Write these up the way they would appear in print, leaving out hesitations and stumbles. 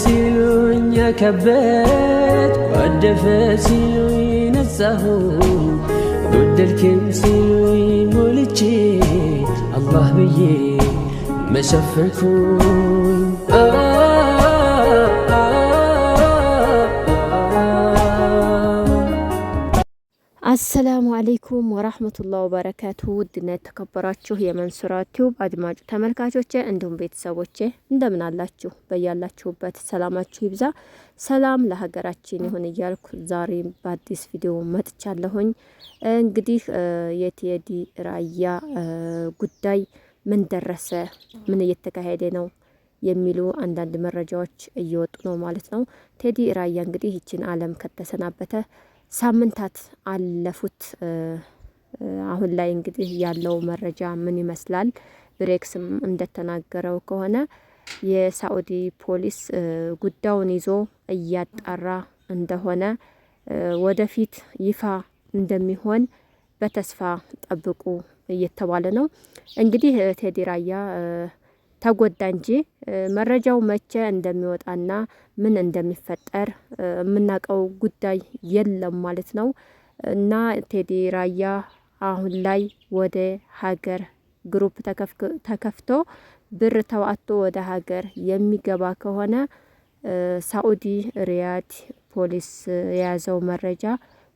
ሲሉኝ ከበድ ጓደፈ ሲሉኝ ነጻሁ ጎደልክም ሲሉኝ ሞልቼ አላህ ብዬ መሸፈንኩኝ። አሰላሙ አለይኩም ወራህመቱላሂ ወበረካቱሁ። ውድና የተከበራችሁ የመንሱራ ቲዩብ አድማጭ ተመልካቾቼ እንዲሁም ቤተሰቦቼ እንደምን አላችሁ? በያላችሁበት ሰላማችሁ ይብዛ። ሰላም ለሀገራችን ይሁን እያልኩ ዛሬ በአዲስ ቪዲዮ መጥቻለሁኝ። እንግዲህ የቴዲ ራያ ጉዳይ ምን ደረሰ፣ ምን እየተካሄደ ነው የሚሉ አንዳንድ መረጃዎች እየወጡ ነው ማለት ነው። ቴዲ ራያ እንግዲህ ይችን ዓለም ከተሰናበተ ሳምንታት አለፉት። አሁን ላይ እንግዲህ ያለው መረጃ ምን ይመስላል? ብሬክስም እንደተናገረው ከሆነ የሳኡዲ ፖሊስ ጉዳዩን ይዞ እያጣራ እንደሆነ ወደፊት ይፋ እንደሚሆን በተስፋ ጠብቁ እየተባለ ነው። እንግዲህ ቴዲ ራያ ተጎዳ እንጂ መረጃው መቼ እንደሚወጣና ምን እንደሚፈጠር የምናውቀው ጉዳይ የለም ማለት ነው። እና ቴዲ ራያ አሁን ላይ ወደ ሀገር ግሩፕ ተከፍቶ ብር ተዋጥቶ ወደ ሀገር የሚገባ ከሆነ ሳኡዲ ሪያድ ፖሊስ የያዘው መረጃ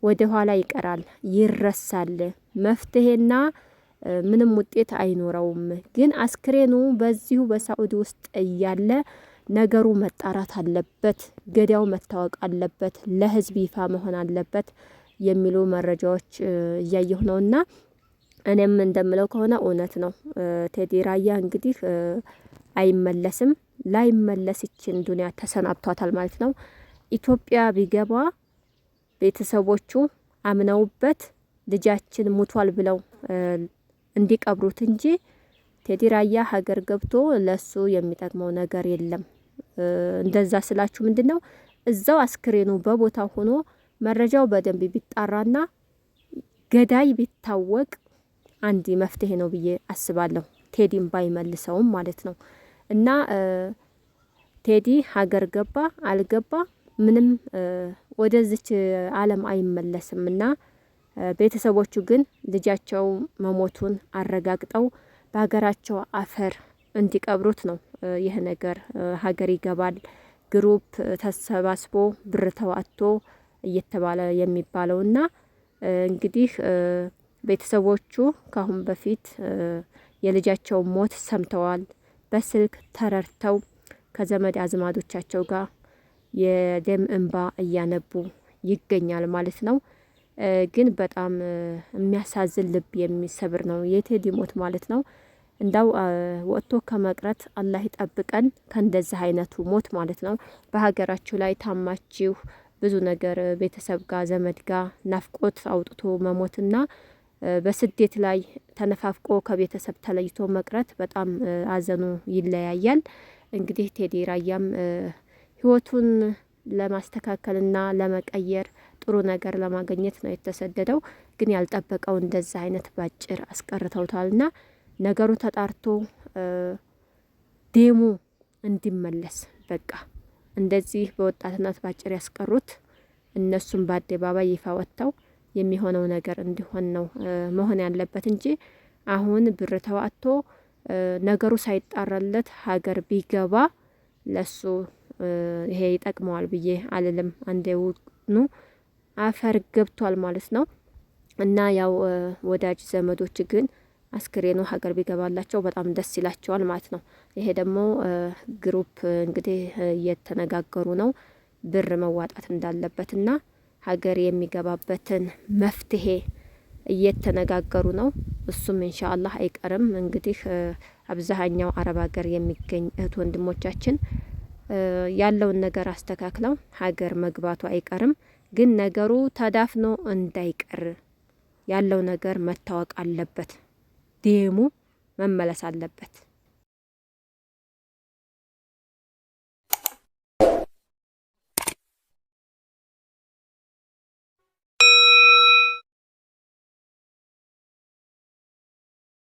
ወደ ኋላ ይቀራል፣ ይረሳል። መፍትሄና ምንም ውጤት አይኖረውም። ግን አስክሬኑ በዚሁ በሳኡዲ ውስጥ እያለ ነገሩ መጣራት አለበት፣ ገዳው መታወቅ አለበት፣ ለህዝብ ይፋ መሆን አለበት የሚሉ መረጃዎች እያየሁ ነውና እኔም እንደምለው ከሆነ እውነት ነው። ቴዲ ራያ እንግዲህ አይመለስም። ላይመለስ ይችን ዱንያ ተሰናብቷታል ማለት ነው። ኢትዮጵያ ቢገባ ቤተሰቦቹ አምነውበት ልጃችን ሙቷል ብለው እንዲቀብሩት እንጂ ቴዲ ራያ ሀገር ገብቶ ለሱ የሚጠቅመው ነገር የለም። እንደዛ ስላችሁ ምንድነው እዛው አስክሬኑ በቦታው ሆኖ መረጃው በደንብ ቢጣራና ገዳይ ቢታወቅ አንድ መፍትሄ ነው ብዬ አስባለሁ። ቴዲም ባይመልሰውም ማለት ነው። እና ቴዲ ሀገር ገባ አልገባ ምንም ወደዚች ዓለም አይመለስምና ቤተሰቦቹ ግን ልጃቸው መሞቱን አረጋግጠው በሀገራቸው አፈር እንዲቀብሩት ነው። ይህ ነገር ሀገር ይገባል ግሩፕ ተሰባስቦ ብር ተዋጥቶ እየተባለ የሚባለውና እንግዲህ ቤተሰቦቹ ካሁን በፊት የልጃቸው ሞት ሰምተዋል። በስልክ ተረድተው ከዘመድ አዝማዶቻቸው ጋር የደም እንባ እያነቡ ይገኛል ማለት ነው። ግን በጣም የሚያሳዝን ልብ የሚሰብር ነው የቴዲ ሞት ማለት ነው። እንዳው ወጥቶ ከመቅረት አላህ ይጠብቀን ከእንደዚህ አይነቱ ሞት ማለት ነው። በሀገራችሁ ላይ ታማችሁ ብዙ ነገር ቤተሰብ ጋር ዘመድ ጋር ናፍቆት አውጥቶ መሞትና በስደት ላይ ተነፋፍቆ ከቤተሰብ ተለይቶ መቅረት በጣም አዘኑ ይለያያል። እንግዲህ ቴዲ ራያም ህይወቱን ለማስተካከልና ለመቀየር ጥሩ ነገር ለማግኘት ነው የተሰደደው። ግን ያልጠበቀው እንደዛ አይነት ባጭር አስቀርተውታልና ነገሩ ተጣርቶ ደሙ እንዲመለስ በቃ እንደዚህ በወጣትነት ባጭር ያስቀሩት እነሱም በአደባባይ ይፋ ወጥተው የሚሆነው ነገር እንዲሆን ነው መሆን ያለበት እንጂ አሁን ብር ተዋጥቶ ነገሩ ሳይጣራለት ሀገር ቢገባ ለሱ ይሄ ይጠቅመዋል ብዬ አልልም። አንዴውኑ አፈር ገብቷል ማለት ነው። እና ያው ወዳጅ ዘመዶች ግን አስክሬኑ ሀገር ቢገባላቸው በጣም ደስ ይላቸዋል ማለት ነው። ይሄ ደግሞ ግሩፕ እንግዲህ እየተነጋገሩ ነው ብር መዋጣት እንዳለበትና ሀገር የሚገባበትን መፍትሄ እየተነጋገሩ ነው። እሱም ኢንሻአላህ አይቀርም። እንግዲህ አብዛኛው አረብ ሀገር የሚገኝ እህት ወንድሞቻችን ያለውን ነገር አስተካክለው ሀገር መግባቱ አይቀርም። ግን ነገሩ ተዳፍኖ እንዳይቀር ያለው ነገር መታወቅ አለበት። ደሙ መመለስ አለበት።